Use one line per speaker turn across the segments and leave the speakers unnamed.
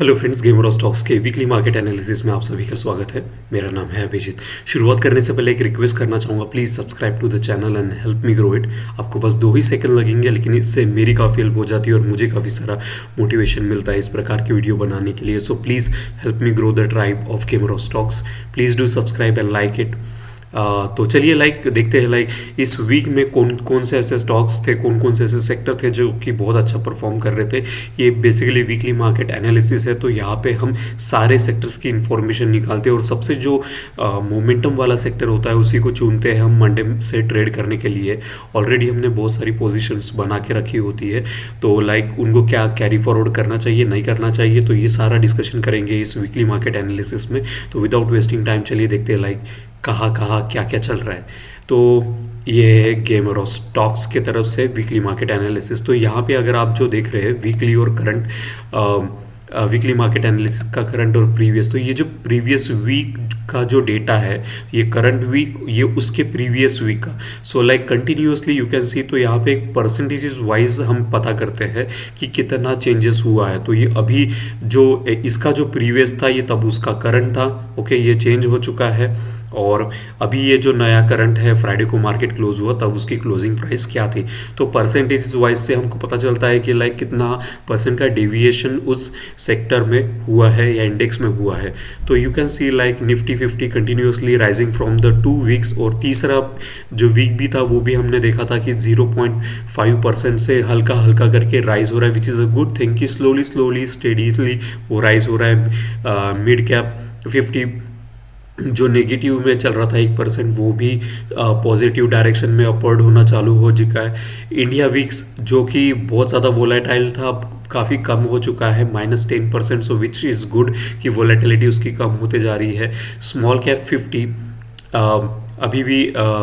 Hello friends, gamer of stocks के weekly market analysis में आप सभी का स्वागत है। मेरा नाम है अभिजीत। शुरुआत करने से पहले एक रिक्वेस्ट करना चाहूँगा, please subscribe to the channel and help me grow it. आपको बस 2 ही सेकंड लगेंगे, लेकिन इससे मेरी काफ़ी हेल्प हो जाती है और मुझे काफ़ी सारा मोटिवेशन मिलता है इस प्रकार की वीडियो बनाने के लिए। So please help me grow the tribe of gamer of stocks. Please do subscribe and like it. तो चलिए देखते हैं इस वीक में कौन कौन से ऐसे स्टॉक्स थे, कौन कौन से ऐसे सेक्टर थे जो कि बहुत अच्छा परफॉर्म कर रहे थे। ये बेसिकली वीकली मार्केट एनालिसिस है, तो यहाँ पे हम सारे सेक्टर्स की इंफॉर्मेशन निकालते हैं और सबसे जो मोमेंटम वाला सेक्टर होता है उसी को चुनते हैं हम मंडे से ट्रेड करने के लिए। ऑलरेडी हमने बहुत सारी पोजिशंस बना के रखी होती है, तो उनको क्या कैरी फॉरवर्ड करना चाहिए, नहीं करना चाहिए, तो ये सारा डिस्कशन करेंगे इस वीकली मार्केट एनालिसिस में। तो विदाउट वेस्टिंग टाइम चलिए देखते हैं कहाँ कहाँ क्या क्या चल रहा है। तो ये है गेमर ऑफ स्टॉक्स के तरफ से वीकली मार्केट एनालिसिस। तो यहाँ पे अगर आप जो देख रहे हैं वीकली और करंट, वीकली मार्केट एनालिसिस का करंट और प्रीवियस, तो ये जो प्रीवियस वीक का जो डेटा है, ये करंट वीक, ये उसके प्रीवियस वीक का। सो कंटिन्यूसली यू कैन सी, तो यहाँ पे एक परसेंटेजेस वाइज हम पता करते हैं कि कितना चेंजेस हुआ है। तो ये अभी जो इसका जो प्रीवियस था ये तब उसका करंट था, ओके, ये चेंज हो चुका है। और अभी ये जो नया करंट है, फ्राइडे को मार्केट क्लोज हुआ तब उसकी क्लोजिंग प्राइस क्या थी। तो परसेंटेज वाइज से हमको पता चलता है कि कितना परसेंट का डेविएशन उस सेक्टर में हुआ है या इंडेक्स में हुआ है। तो you can C Nifty 50 continuously rising from the 2 weeks, और तीसरा जो वीक भी था वो भी हमने देखा था कि 0.5% से हल्का हल्का करके राइज हो रहा है, which is a good thing कि स्लोली स्टेडीली वो राइज हो रहा है। मिड कैप 50 जो नेगेटिव में चल रहा था 1%, वो भी पॉजिटिव डायरेक्शन में अपवर्ड होना चालू हो चुका है। इंडिया वीक्स जो कि बहुत ज़्यादा वोलेटाइल था, अब काफ़ी कम हो चुका है, -10%, सो विच इज़ गुड कि वोलेटिलिटी उसकी कम होते जा रही है। स्मॉल कैप 50 अभी भी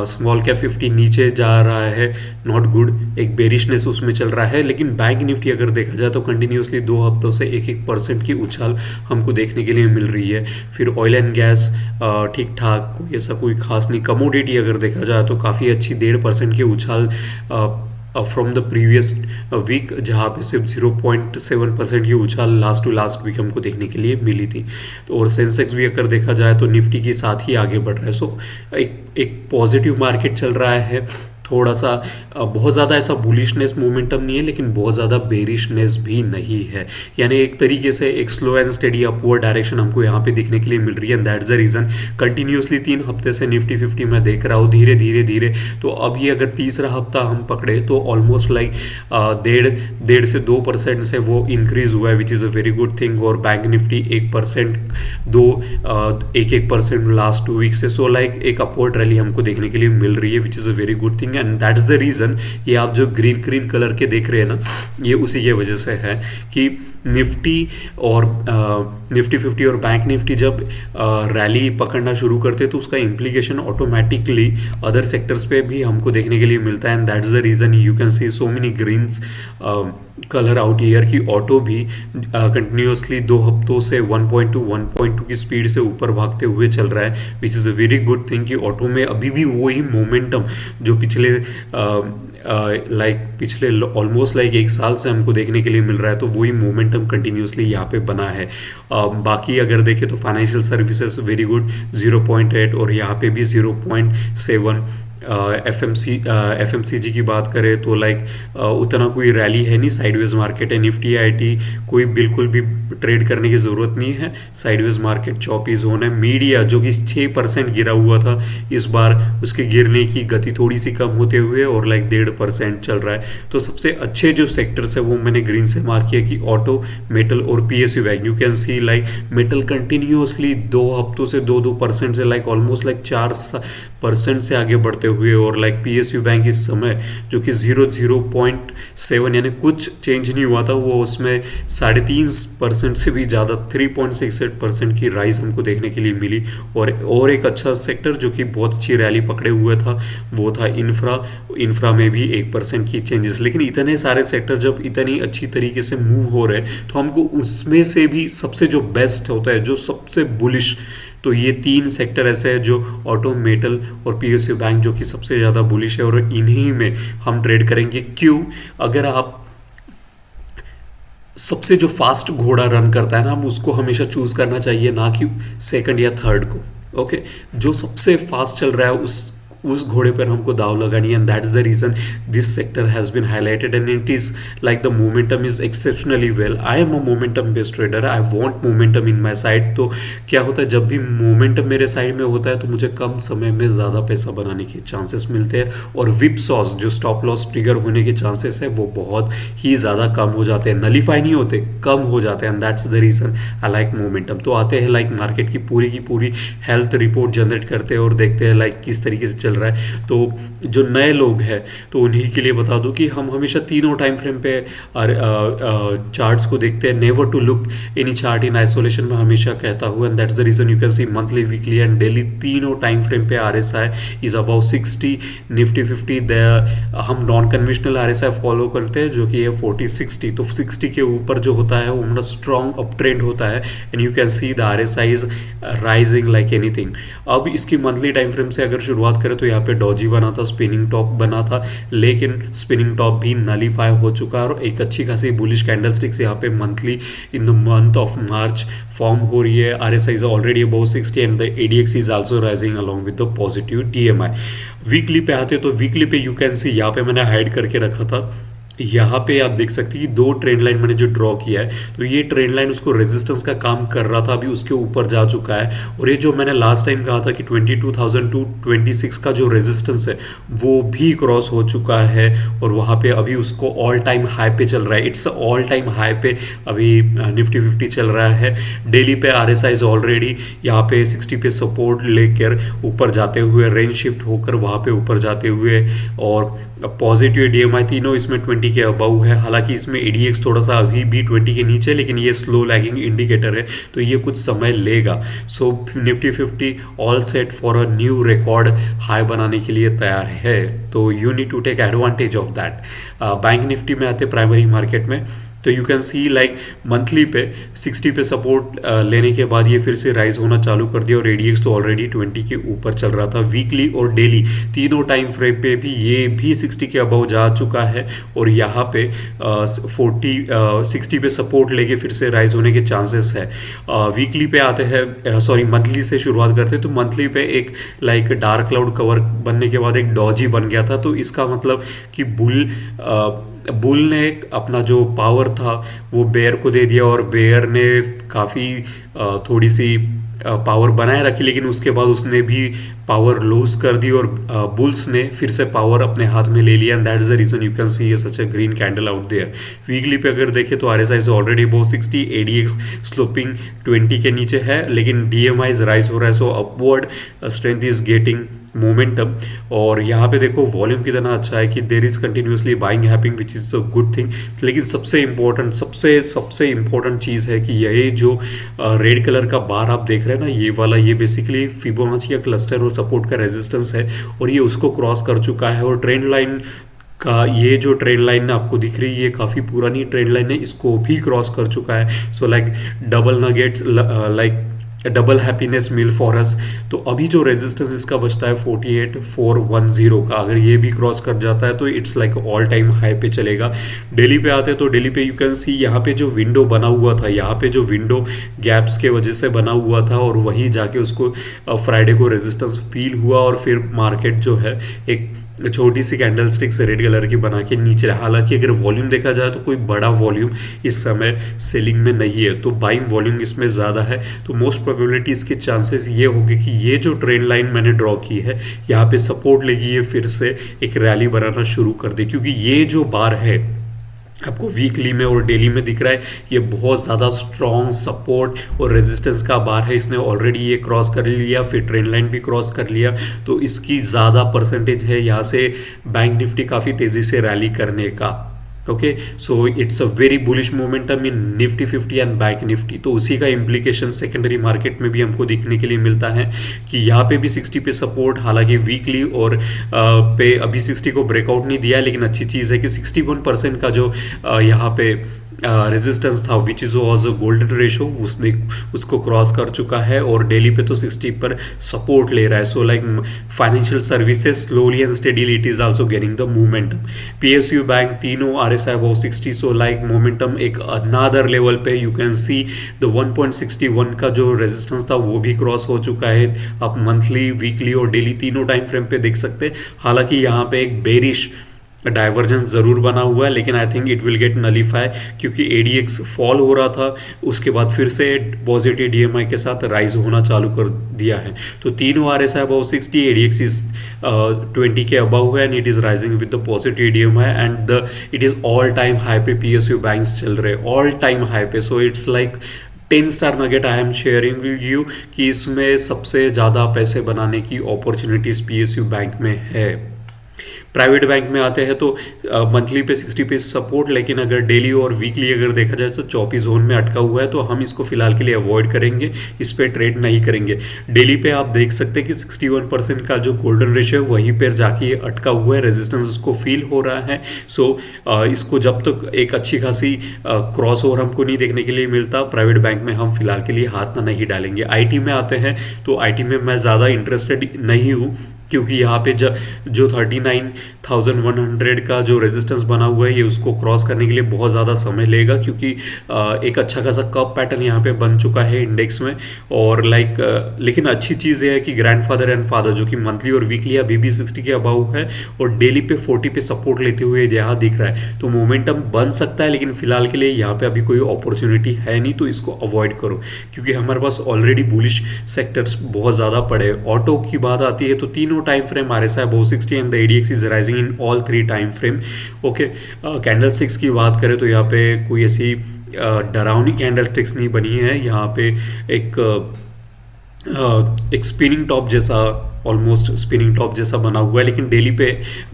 स्मॉल कैप 50 नीचे जा रहा है, नॉट गुड, एक बेरिशनेस उसमें चल रहा है। लेकिन बैंक निफ्टी अगर देखा जाए तो कंटिन्यूसली 2 हफ्तों से 1% की उछाल हमको देखने के लिए मिल रही है। फिर ऑयल एंड गैस ठीक ठाक, कोई ऐसा कोई खास नहीं। कमोडिटी अगर देखा जाए तो काफ़ी अच्छी 1.5% की उछाल फ्रॉम द प्रीवियस वीक, जहाँ पे सिर्फ 0.7% की उछाल लास्ट टू लास्ट वीक हमको देखने के लिए मिली थी। तो और सेंसेक्स भी अगर देखा जाए तो निफ्टी के साथ ही आगे बढ़ रहा है। सो एक पॉजिटिव मार्केट चल रहा है। थोड़ा सा बहुत ज़्यादा ऐसा बुलिशनेस मोमेंटम नहीं है, लेकिन बहुत ज़्यादा बेरिशनेस भी नहीं है। यानी एक तरीके से एक slow and steady upward direction हमको यहाँ पे दिखने के लिए मिल रही है। And that's the reason continuously 3 हफ्ते से निफ्टी 50 में देख रहा हूँ धीरे धीरे। तो अब ये अगर तीसरा हफ्ता हम पकड़े तो ऑलमोस्ट 1.5 से 2% से वो इंक्रीज हुआ है, which is a very good thing. और बैंक निफ्टी 1%, 1% लास्ट 2 वीक से। सो एक अपवर्ड रैली हमको देखने के लिए मिल रही है, which is a very good thing. And that's the reason, ये आप जो ग्रीन कलर के देख रहे हैं ना, ये उसी के वजह से है कि निफ्टी और निफ्टी 50 और बैंक निफ्टी जब रैली पकड़ना शुरू करते तो उसका इम्प्लीकेशन ऑटोमेटिकली अदर सेक्टर्स पे भी हमको देखने के लिए मिलता है। And that's the reason you can see so many greens colour out here की ऑटो भी कंटिन्यूसली 2 हफ्तों से 1.2 की स्पीड से ऊपर भागते हुए चल रहा है, which is a very good thing कि ऑटो में अभी भी वही मोमेंटम जो पिछले पिछले ऑलमोस्ट 1 साल से हमको देखने के लिए मिल रहा है, तो वही मोमेंटम कंटिन्यूसली यहाँ पे बना है। बाकी अगर देखें तो फाइनेंशियल सर्विसेज वेरी गुड 0.8, और यहाँ पे भी 0.7। FMCG की बात करें तो उतना कोई रैली है नहीं, साइडवेज मार्केट है। निफ्टी आईटी कोई बिल्कुल भी ट्रेड करने की ज़रूरत नहीं है, साइडवेज मार्केट चॉपी जोन है। मीडिया जो कि 6% गिरा हुआ था, इस बार उसके गिरने की गति थोड़ी सी कम होते हुए और 1.5% चल रहा है। तो सबसे अच्छे जो सेक्टर्स है वो मैंने ग्रीन से मार्क किया कि ऑटो, मेटल और PSU bank. You can C metal continuously 2 हफ्तों से 2% से ऑलमोस्ट 4% से आगे बढ़ते हुए, और PSU बैंक इस समय जो कि 0.7 यानी कुछ चेंज नहीं हुआ था, वो उसमें 3.5% से भी ज़्यादा 3.68% की राइज हमको देखने के लिए मिली। और एक अच्छा सेक्टर जो कि बहुत अच्छी रैली पकड़े हुए था वो था इंफ्रा में भी 1% की चेंजेस। लेकिन इतने सारे सेक्टर जब इतनी अच्छी तरीके से मूव हो रहे हैं तो हमको उसमें से भी सबसे जो बेस्ट होता है, जो सबसे बुलिश, तो ये 3 सेक्टर ऐसे हैं जो ऑटो, मेटल और PSU बैंक जो कि सबसे ज़्यादा बुलिश है, और इन्हीं में हम ट्रेड करेंगे। क्यों? अगर आप सबसे जो फास्ट घोड़ा रन करता है ना, हम उसको हमेशा चूज करना चाहिए, ना कि सेकंड या थर्ड को। ओके, जो सबसे फास्ट चल रहा है उस घोड़े पर हमको दाव लगानी है। And that is the reason this sector has been highlighted and it is like the momentum is exceptionally well. I am a momentum based trader, I want momentum in my side. तो क्या होता है, जब भी momentum मेरे side में होता है तो मुझे कम समय में ज़्यादा पैसा बनाने के चांसेस मिलते हैं, और विप सॉस जो स्टॉप लॉस ट्रिगर होने के चांसेस है वो बहुत ही ज़्यादा कम हो जाते हैं, नलीफाई नहीं होते, कम हो जाते हैं। And that's the reason I like momentum. तो आते हैं लाइक मार्केट की पूरी हेल्थ रिपोर्ट जनरेट करते हैं और देखते हैं लाइक किस तरीके से चल रहा है। तो जो नए लोग हैं तो उन्हीं के लिए बता दूं कि हम हमेशा तीनों टाइम फ्रेम पे चार्ट्स को देखते हैं। Never to look any chart in isolation में हमेशा कहता हूँ, and that's the reason you can see monthly, weekly and daily तीनों टाइम फ्रेम पे आरएसआई इज अबाउट 60, निफ्टी 50। हम नॉन कन्वेंशनल आरएसआई फॉलो करते हैं जो कि है 40-60। तो 60 के ऊपर जो होता है वो हमारा स्ट्रॉन्ग अप ट्रेंड होता है, and you can see the RSI is rising like anything. अब इसकी मंथली टाइम फ्रेम से अगर शुरुआत करें तो यहाँ पे डॉजी बना था, स्पिनिंग टॉप बना था, लेकिन स्पिनिंग टॉप भी नलीफाई हो चुका है और एक अच्छी खासी बुलिश कैंडलस्टिक्स यहाँ पे monthly in the month of March form हो रही है। RSI is already above 60 and the ADX is also rising along with the positive DMI. Weekly पे आते तो वीकली पे यू कैन सी, यहाँ पे मैंने हाइड करके रखा था, यहाँ पे आप देख सकते हैं कि दो ट्रेंड लाइन मैंने जो ड्रॉ किया है, तो ये ट्रेंड लाइन उसको रेजिस्टेंस का काम कर रहा था, अभी उसके ऊपर जा चुका है। और ये जो मैंने लास्ट टाइम कहा था कि 22,000 टू 26 का जो रेजिस्टेंस है वो भी क्रॉस हो चुका है, और वहाँ पे अभी उसको ऑल टाइम हाई पे चल रहा है। इट्स ऑल टाइम हाई पे अभी निफ्टी 50 चल रहा है। डेली पे आरएसआई इज ऑलरेडी यहाँ पे 60 पे सपोर्ट लेकर ऊपर जाते हुए रेंज शिफ्ट होकर वहाँ पे ऊपर जाते हुए, और पॉजिटिव डीएमआई तीनों इसमें 20 के अबव है। हालांकि इसमें एडीएक्स थोड़ा सा अभी भी 20 के नीचे, लेकिन ये स्लो लैगिंग इंडिकेटर है तो ये कुछ समय लेगा। So Nifty 50 all set for a new record high बनाने के लिए तैयार है, तो you need to take advantage of that. Bank Nifty में आते प्राइमरी मार्केट में, तो you can see like monthly पे 60 पे सपोर्ट लेने के बाद ये फिर से राइज होना चालू कर दिया, और एडीएक्स तो ऑलरेडी 20 के ऊपर चल रहा था। वीकली और डेली तीनों टाइम फ्रेम पे भी ये भी 60 के अबव जा चुका है, और यहाँ पे 60 पे सपोर्ट लेके फिर से राइज होने के चांसेस है। वीकली पे आते हैं, सॉरी मंथली से शुरुआत करते हैं, तो मंथली पे एक लाइक डार्क क्लाउड कवर बनने के बाद एक डॉजी बन गया था। तो इसका मतलब कि बुल ने अपना जो पावर था वो बेयर को दे दिया, और बेयर ने काफ़ी थोड़ी सी पावर बनाए रखी, लेकिन उसके बाद उसने भी पावर लूज कर दी, और बुल्स ने फिर से पावर अपने हाथ में ले लिया। And that is the reason you can see such a green candle out there. Weekly पे अगर देखें तो RSI is already above 60, ADX sloping 20 के नीचे है, लेकिन डीएमआई इज राइज हो रहा है, so upward strength is getting momentum. और यहाँ पे देखो वॉल्यूम कितना अच्छा है कि there is continuously buying happening which is a good thing. लेकिन सबसे इम्पोर्टेंट चीज़ है कि ये जो रेड कलर का बार आप देख रहे हैं ना, ये वाला, ये बेसिकली फिबोनाची का क्लस्टर और सपोर्ट का रेजिस्टेंस है, और ये उसको क्रॉस कर चुका है। और ट्रेंड लाइन का ये जो ट्रेंड लाइन आपको दिख रही है, ये काफ़ी पुरानी ट्रेंड लाइन है, इसको भी क्रॉस कर चुका है। So like double nuggets, like double happiness meal for us. तो अभी जो रेजिस्टेंस इसका बचता है 48,410 का, अगर ये भी क्रॉस कर जाता है तो it's like all time high पे चलेगा। डेली पे आते हैं तो डेली पे यू कैन सी यहाँ पे जो विंडो बना हुआ था, यहाँ पे जो विंडो गैप्स के वजह से बना हुआ था, और वही जाके उसको फ्राइडे को रेजिस्टेंस फील हुआ, और फिर मार्केट जो है एक छोटी सी कैंडल स्टिक से रेड कलर की बना के नीचे। हालांकि अगर वॉल्यूम देखा जाए तो कोई बड़ा वॉल्यूम इस समय सेलिंग में नहीं है, तो बाइंग वॉल्यूम इसमें ज़्यादा है। तो मोस्ट प्रोबेबिलिटी इसके चांसेस ये होंगे कि ये जो ट्रेंड लाइन मैंने ड्रॉ की है यहाँ पे सपोर्ट लेगी, ये फिर से एक रैली बनाना शुरू कर दे, क्योंकि ये जो बार है आपको वीकली में और डेली में दिख रहा है, ये बहुत ज़्यादा स्ट्रॉन्ग सपोर्ट और रेजिस्टेंस का बार है। इसने ऑलरेडी ये क्रॉस कर लिया, फिर ट्रेंड लाइन भी क्रॉस कर लिया, तो इसकी ज़्यादा परसेंटेज है यहाँ से बैंक निफ्टी काफ़ी तेज़ी से रैली करने का। Okay, so it's a very bullish momentum in Nifty 50 and bank Nifty. तो उसी का इम्प्लीकेशन सेकेंडरी मार्केट में भी हमको देखने के लिए मिलता है कि यहाँ पे भी 60 पे सपोर्ट, हालांकि वीकली और पे अभी 60 को ब्रेकआउट नहीं दिया है, लेकिन अच्छी चीज़ है कि 61% का जो यहाँ पे रेजिस्टेंस था which is was golden ratio, उसने उसको क्रॉस कर चुका है और डेली पे तो 60 पर सपोर्ट ले रहा है. So like financial services slowly and steadily it is also gaining the momentum. PSU bank तीनों RSI about 60. So like momentum एक अनादर लेवल पे यू कैन सी द 1.61 का जो रेजिस्टेंस था वो भी क्रॉस हो चुका है. आप मंथली, वीकली और डेली तीनों टाइम फ्रेम पे देख सकते हैं. हालांकि यहाँ पे एक बेरिश डाइवर्जेंस ज़रूर बना हुआ है, लेकिन I think it will get nullify क्योंकि ADX फॉल हो रहा था, उसके बाद फिर से पॉजिटिव DMI के साथ राइज होना चालू कर दिया है. तो तीनों RSI अबाउ 60, ADX इज 20 के अबाउ है and it is rising with the positive DMI and the it is all time high पे PSU बैंक्स चल रहे, ऑल टाइम हाई पे. सो it's like 10 star nugget I am sharing with you कि इसमें सबसे ज़्यादा पैसे बनाने की अपॉर्चुनिटीज़ PSU बैंक में है. प्राइवेट बैंक में आते हैं तो मंथली पे 60 पे सपोर्ट, लेकिन अगर डेली और वीकली अगर देखा जाए तो 24 जोन में अटका हुआ है, तो हम इसको फिलहाल के लिए अवॉइड करेंगे, इस पर ट्रेड नहीं करेंगे. डेली पे आप देख सकते हैं कि 61% का जो गोल्डन रेशियो है वहीं पर जाके अटका हुआ है, रेजिस्टेंस उसको फील हो रहा है. सो इसको जब तक एक अच्छी खासी क्रॉस ओवर हमको नहीं देखने के लिए मिलता, प्राइवेट बैंक में हम फिलहाल के लिए हाथ नहीं डालेंगे. IT में आते हैं तो IT में मैं ज़्यादा इंटरेस्टेड नहीं हूँ क्योंकि यहाँ पे जो 39,100 का जो रेजिस्टेंस बना हुआ है ये उसको क्रॉस करने के लिए बहुत ज़्यादा समय लेगा, क्योंकि एक अच्छा खासा कप पैटर्न यहाँ पे बन चुका है इंडेक्स में. और लेकिन अच्छी चीज़ ये है कि ग्रैंडफादर एंड फादर जो कि मंथली और वीकली अभी भी 60 के अबाउ है और डेली पे 40 पे सपोर्ट लेते हुए यहाँ दिख रहा है, तो मोमेंटम बन सकता है. लेकिन फिलहाल के लिए यहाँ पे अभी कोई अपॉर्चुनिटी है नहीं, तो इसको अवॉइड करो क्योंकि हमारे पास ऑलरेडी बुलिश सेक्टर्स बहुत ज़्यादा पड़े. ऑटो की बात आती है तो तीनों time frame RSI above 60 and the ADX is rising in all 3 time frame. Okay, candle sticks की बात करें तो यहाँ पे कोई ऐसी डरावनी कैंडल स्टिक्स नहीं बनी है. यहाँ पे एक स्पिनिंग टॉप जैसा, ऑलमोस्ट स्पिनिंग टॉप जैसा बना हुआ है, लेकिन डेली पे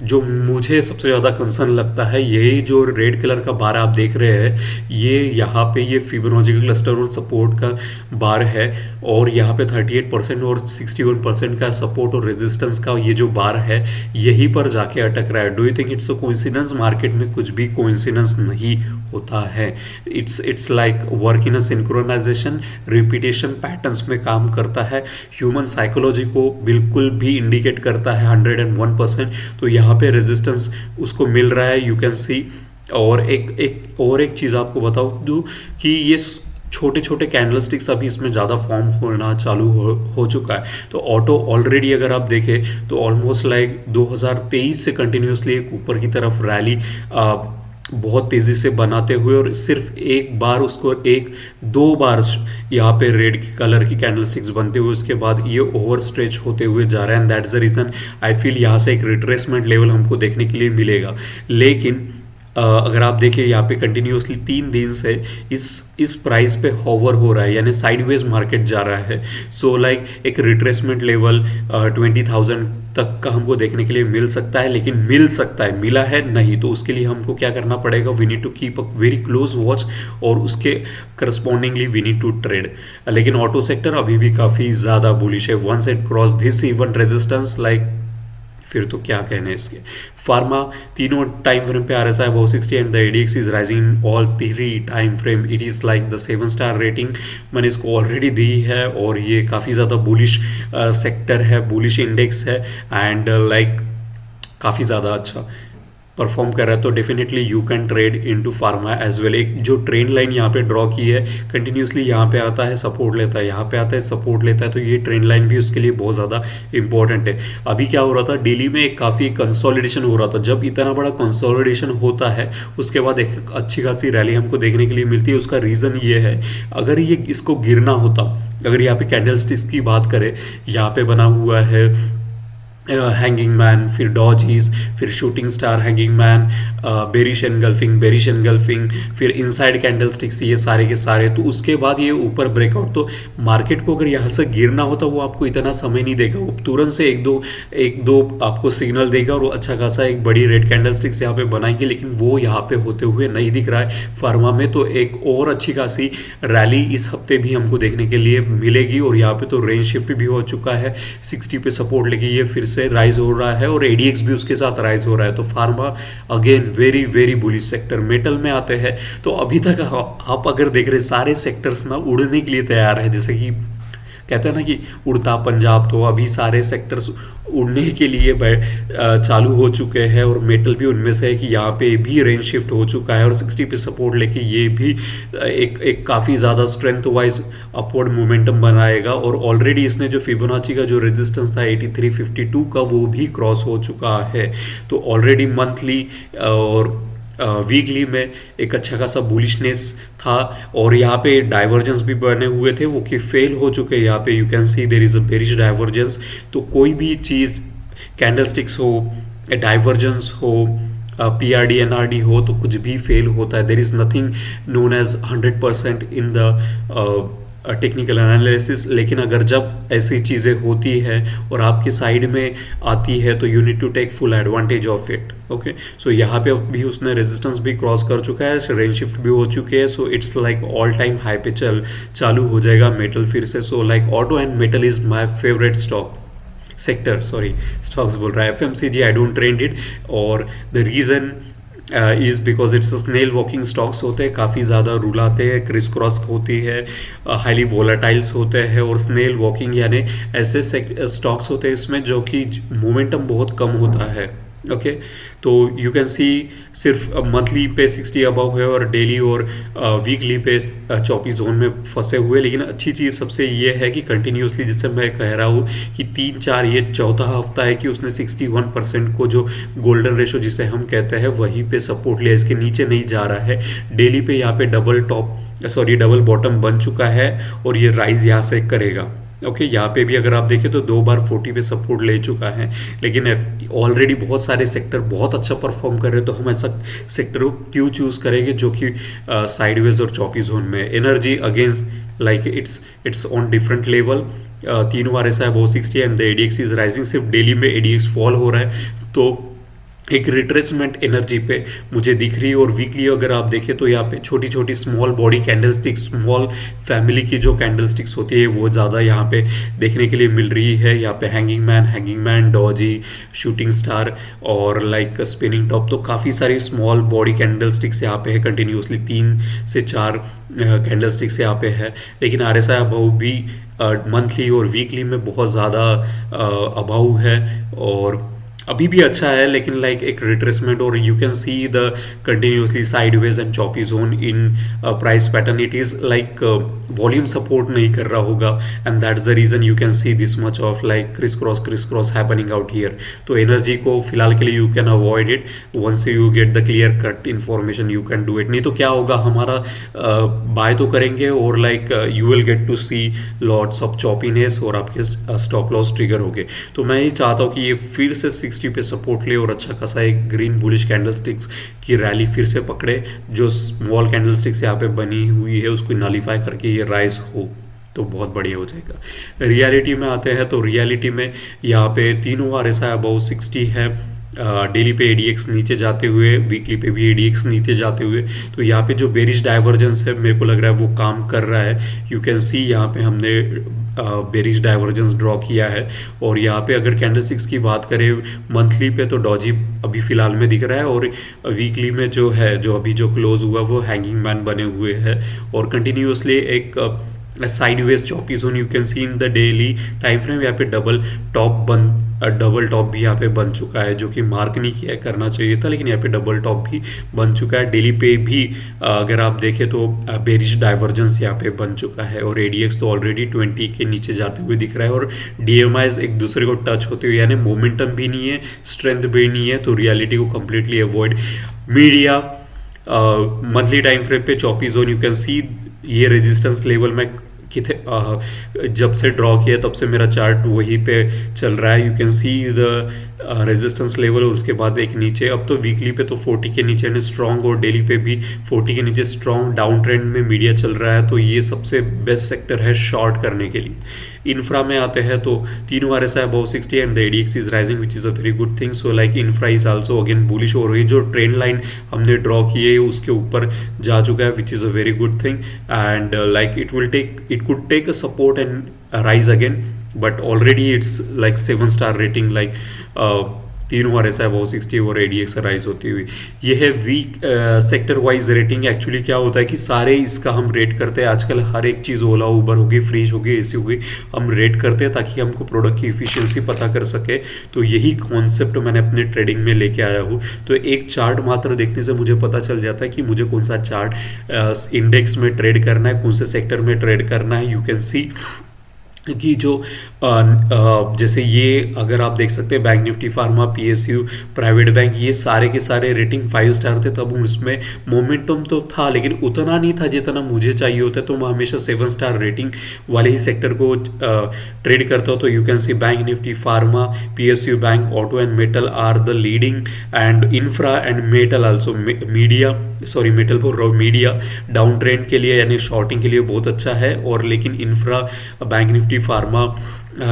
जो मुझे सबसे ज़्यादा कंसर्न लगता है यही जो रेड कलर का बार आप देख रहे हैं, ये यहाँ पे ये फिबोनाची क्लस्टर और सपोर्ट का बार है और यहाँ पे 38% और 61% का सपोर्ट और रेजिस्टेंस का ये जो बार है यहीं पर जाके अटक रहा है. Do you think it's a coincidence? Market में कुछ भी कोइंसिडेंस नहीं होता है. It's like work in a synchronisation, repetition patterns में काम करता है. ह्यूमन साइकोलॉजी को बिल्कुल भी इंडिकेट करता है 101%. तो यहाँ पे रेजिस्टेंस उसको मिल रहा है, यू कैन सी. और एक चीज़ आपको बताऊँ दूँ कि ये छोटे छोटे कैंडलस्टिक्स अभी इसमें ज़्यादा फॉर्म होना चालू हो चुका है. तो ऑटो ऑलरेडी अगर आप देखें तो ऑलमोस्ट लाइक 2023 से कंटिन्यूसली एक ऊपर की तरफ रैली बहुत तेज़ी से बनाते हुए और सिर्फ एक बार उसको 1-2 बार यहाँ पे रेड कलर की कैंडलस्टिक्स बनते हुए उसके बाद ये ओवर स्ट्रेच होते हुए जा रहा है. And that's the reason I feel यहाँ से एक रिट्रेसमेंट लेवल हमको देखने के लिए मिलेगा. लेकिन अगर आप देखिए यहाँ पे कंटिन्यूसली 3 दिन से इस प्राइस पे होवर हो रहा है, यानी साइडवेज मार्केट जा रहा है. सो लाइक एक रिट्रेसमेंट लेवल 20,000 तक का हमको देखने के लिए मिल सकता है, लेकिन मिल सकता है, मिला है नहीं. तो उसके लिए हमको क्या करना पड़ेगा? We need to keep a very close watch और उसके correspondingly we need to trade. लेकिन ऑटो सेक्टर अभी भी काफ़ी ज़्यादा बुलिश है. Once it cross this even resistance like फिर तो क्या कहने इसके. फार्मा तीनों टाइम फ्रेम पे RSI above 60 and the ADX is rising in all 3 time frame. It is like the 7 star rating मैंने इसको ऑलरेडी दी है और ये काफ़ी ज़्यादा बुलिश सेक्टर है, बुलिश इंडेक्स है एंड लाइक काफ़ी ज़्यादा अच्छा परफॉर्म कर रहा है. तो definitely you can trade into pharma as well. एक जो ट्रेंड लाइन यहाँ पे ड्रॉ की है कंटिन्यूसली, यहाँ पे आता है सपोर्ट लेता है, यहाँ पे आता है सपोर्ट लेता है, तो ये ट्रेंड लाइन भी उसके लिए बहुत ज़्यादा इंपॉर्टेंट है. अभी क्या हो रहा था, डेली में एक काफ़ी कंसोलिडेशन हो रहा था. जब इतना बड़ा कंसोलिडेशन होता है उसके बाद एक अच्छी खासी रैली हमको देखने के लिए मिलती है. उसका रीज़न ये है, अगर ये इसको गिरना होता, अगर यहाँ पे कैंडलस्टिक्स की बात करें, यहाँ पे बना हुआ है हैंगिंग मैन, फिर डॉजीज, फिर shooting star, hanging man, bearish engulfing, फिर इनसाइड कैंडलस्टिक्स, ये सारे के सारे. तो उसके बाद ये ऊपर ब्रेकआउट. तो मार्केट को अगर यहाँ से गिरना होता वो आपको इतना समय नहीं देगा, वो तुरंत से एक दो आपको सिग्नल देगा और अच्छा खासा एक बड़ी रेड कैंडलस्टिक्स यहाँ पे बनाएंगे. लेकिन वो यहाँ पे होते हुए नहीं दिख रहा है फार्मा में. तो एक और अच्छी खासी रैली इस हफ्ते भी हमको देखने के लिए मिलेगी और यहाँ पे तो रेंज शिफ्ट भी हो चुका है. 60 पे सपोर्ट लेके ये फिर से राइज हो रहा है और एडीएक्स भी उसके साथ राइज हो रहा है। तो pharma again very very bullish sector. Metal में आते हैं तो अभी तक आप अगर देख रहे सारे सेक्टर्स ना उड़ने के लिए तैयार है, जैसे कि कहते हैं ना कि उड़ता पंजाब, तो अभी सारे सेक्टर्स उड़ने के लिए चालू हो चुके हैं और मेटल भी उनमें से है कि यहाँ पे भी रेंज शिफ्ट हो चुका है और 60 पे सपोर्ट लेके ये भी एक काफ़ी ज़्यादा स्ट्रेंथ वाइज अपवर्ड मोमेंटम बनाएगा। और ऑलरेडी इसने जो फिबोनाची का जो रेजिस्टेंस था 8352 का वो भी क्रॉस हो चुका है। तो ऑलरेडी मंथली और वीकली में एक अच्छा खासा बुलिशनेस था और यहाँ पे डाइवर्जेंस भी बने हुए थे वो कि फेल हो चुके हैं। यहाँ पे you can see there is a bearish divergence. तो कोई भी चीज़ कैंडलस्टिक्स हो, डाइवर्जेंस हो, पीआरडी एनआरडी हो, तो कुछ भी फेल होता है। There is nothing known as 100% in the technical analysis. लेकिन अगर जब ऐसी चीज़ें होती है और आपके साइड में आती है तो you need to take full advantage of it. Okay, so यहाँ पे भी उसने रेजिस्टेंस भी क्रॉस कर चुका है, रेंज शिफ्ट भी हो चुके हैं। So it's like all time high पे चालू हो जाएगा मेटल फिर से। So like auto and metal is my favourite sector, sorry stocks बोल रहा है, FMCG I don't trade it. और the reason is because it's snail walking stocks होते हैं, काफ़ी ज़्यादा रुलाते हैं, क्रिस क्रॉस होती है, हाईली वोलाटाइल्स होते हैं। और स्नेल वॉकिंग यानी ऐसे स्टॉक्स होते हैं इसमें जो कि मोमेंटम बहुत कम होता है। ओके, तो यू कैन सी सिर्फ मंथली पे 60 अबव है और डेली और वीकली पे चौपी जोन में फंसे हुए। लेकिन अच्छी चीज़ सबसे ये है कि कंटिन्यूसली, जिससे मैं कह रहा हूँ कि 3-4 ये चौथा हफ्ता है कि उसने 61% को जो गोल्डन रेशो जिसे हम कहते हैं वहीं पे सपोर्ट लिया, इसके नीचे नहीं जा रहा है। डेली पे यहाँ पे डबल बॉटम बन चुका है और ये राइज यहाँ से करेगा। ओके, यहाँ पे भी अगर आप देखें तो 2 बार 40 पे सपोर्ट ले चुका है। लेकिन ऑलरेडी बहुत सारे सेक्टर बहुत अच्छा परफॉर्म कर रहे हैं, तो हम ऐसा सेक्टर को क्यों चूज करेंगे जो कि साइडवेज और चौपी जोन में। Energy against like it's on different level, 3 बार ऐसा है 60 and the ADX is rising. सिर्फ डेली में एडीएक्स फॉल हो रहा है तो एक रिट्रेसमेंट एनर्जी पे मुझे दिख रही है। और वीकली अगर आप देखें तो यहाँ पे छोटी छोटी small body candlesticks, small family की जो कैंडलस्टिक्स होती है वो ज़्यादा यहाँ पे देखने के लिए मिल रही है। यहाँ पे hanging man, Doge, shooting star और लाइक स्पिनिंग टॉप, तो काफ़ी सारी स्मॉल बॉडी कैंडलस्टिक्स यहाँ पे है। कंटिन्यूसली 3 से 4 कैंडलस्टिक्स यहाँ पे है। लेकिन आरएसआई अभाव भी मंथली और वीकली में बहुत ज़्यादा अभाव है और अभी भी अच्छा है, लेकिन लाइक एक रिट्रेसमेंट। और you can see the continuously sideways and choppy zone in price pattern. It is like volume support नहीं कर रहा होगा and that's the reason you can see this much of like criss cross happening out here. तो energy को फिलहाल के लिए you can avoid it. Once you get the clear cut information you can do it. नहीं तो क्या होगा, हमारा बाय तो करेंगे और like you will get to see lots of choppiness और आपके स्टॉप लॉस ट्रिगर हो गए। तो मैं ये चाहता हूँ कि ये फिर से 60 पे सपोर्ट ले और अच्छा खासा एक ग्रीन बुलिश कैंडलस्टिक्स की रैली फिर से पकड़े। जो स्मॉल कैंडलस्टिक्स यहाँ पे बनी हुई है उसको नलीफाई करके ये राइज हो तो बहुत बढ़िया हो जाएगा। रियलिटी में आते हैं तो रियलिटी में यहाँ पे तीनों आरएसआई अबाउ 60 है। डेली पे एडीएक्स नीचे जाते हुए, वीकली पे भी एडीएक्स नीचे जाते हुए। तो यहाँ पे जो बेरिश डाइवर्जेंस है मेरे को लग रहा है वो काम कर रहा है। यू कैन सी यहाँ पे हमने बेरिश डाइवर्जेंस ड्रॉ किया है। और यहाँ पे अगर कैंडलस्टिक्स की बात करें मंथली पे तो डॉजी अभी फिलहाल में दिख रहा है और वीकली में जो है, जो अभी जो क्लोज हुआ वो हैंगिंग मैन बने हुए हैं और कंटिन्यूसली एक sideways choppy zone you can C in the daily time frame. यहाँ पे डबल टॉप भी यहाँ पे बन चुका है, जो कि मार्क नहीं किया करना चाहिए था, लेकिन यहाँ पे डबल टॉप भी बन चुका है। डेली पे भी अगर आप देखें तो बेरिश डाइवर्जेंस यहाँ पे बन चुका है और एडीएक्स तो ऑलरेडी 20 के नीचे जाते हुए दिख रहा है और डीएमआईज एक दूसरे को टच होते हुए, यानी मोमेंटम भी नहीं है, स्ट्रेंथ भी नहीं है। तो रियलिटी को completely avoid. Media monthly time frame पे choppy zone you can see ये रेजिस्टेंस लेवल में जब से ड्रॉ किया तब से मेरा चार्ट वहीं पे चल रहा है। You can see the resistance level और उसके बाद एक नीचे। अब तो वीकली पे तो 40 के नीचे स्ट्रॉन्ग और डेली पे भी 40 के नीचे स्ट्रॉन्ग डाउन ट्रेंड में मीडिया चल रहा है। तो ये सबसे बेस्ट सेक्टर है शॉर्ट करने के लिए। इन्फ्रा में आते हैं तो तीनों RSI above 60 and the ADX is rising which is a very good thing. So like infra is also again bullish हो रही है। जो ट्रेंड लाइन हमने ड्रॉ की है उसके ऊपर जा चुका है which is a very good thing and like it could take a support and rise again but already it's like 7 star rating, like 3 बार ऐसा है वो 60 और ADX राइज होती हुई। ये है weak sector wise rating. Actually क्या होता है कि सारे इसका हम रेट करते हैं, आजकल हर एक चीज़ ओला उबर होगी, फ्रीज होगी, एसी होगी, हम रेट करते हैं ताकि हमको प्रोडक्ट की इफिशियंसी पता कर सके। तो यही कॉन्सेप्ट मैंने अपने ट्रेडिंग में लेके आया हूँ। तो एक चार्ट मात्र देखने से मुझे पता चल जाता है कि मुझे कौन सा चार्ट इंडेक्स में ट्रेड करना है, कौन से सेक्टर में ट्रेड करना है। यू कैन सी कि जो जैसे ये अगर आप देख सकते हैं bank Nifty pharma, PSU, private bank, ये सारे के सारे रेटिंग 5 स्टार थे। तब उसमें मोमेंटम तो था लेकिन उतना नहीं था जितना मुझे चाहिए होता है। तो मैं हमेशा 7 स्टार रेटिंग वाले ही सेक्टर को ट्रेड करता हूँ। तो you can see bank Nifty pharma, PSU bank, auto and metal are the leading, and infra and metal also. Media, sorry metal बोल रहा हूँ, मीडिया डाउन ट्रेंड के लिए यानी शॉर्टिंग के लिए बहुत अच्छा है। और लेकिन infra, bank Nifty pharma,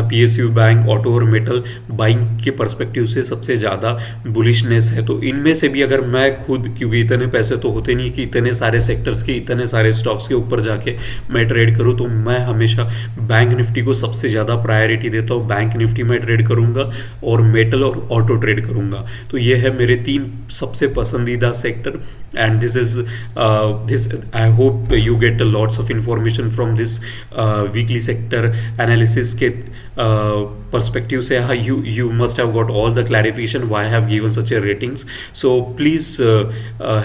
PSU bank, auto और मेटल बाइंग के पर्सपेक्टिव से सबसे ज़्यादा बुलिशनेस है। तो इनमें से भी अगर मैं खुद, क्योंकि इतने पैसे तो होते नहीं कि इतने सारे सेक्टर्स के, इतने सारे स्टॉक्स के ऊपर जाके मैं ट्रेड करूं, तो मैं हमेशा बैंक निफ्टी को सबसे ज़्यादा प्रायोरिटी देता हूँ। बैंक निफ्टी में ट्रेड करूँगा और मेटल और ऑटो ट्रेड करूँगा। तो ये है मेरे 3 सबसे पसंदीदा sector. And this is this I hope you get lots of information from this weekly sector analysis के perspective से। you must have got all the clarification why I have given such a ratings. So please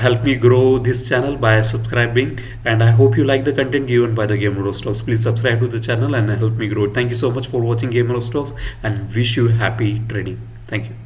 help me grow this channel by subscribing, and I hope you like the content given by the Gamer of Stocks. Please subscribe to the channel and help me grow it. Thank you so much for watching Gamer of Stocks and wish you happy trading. Thank you.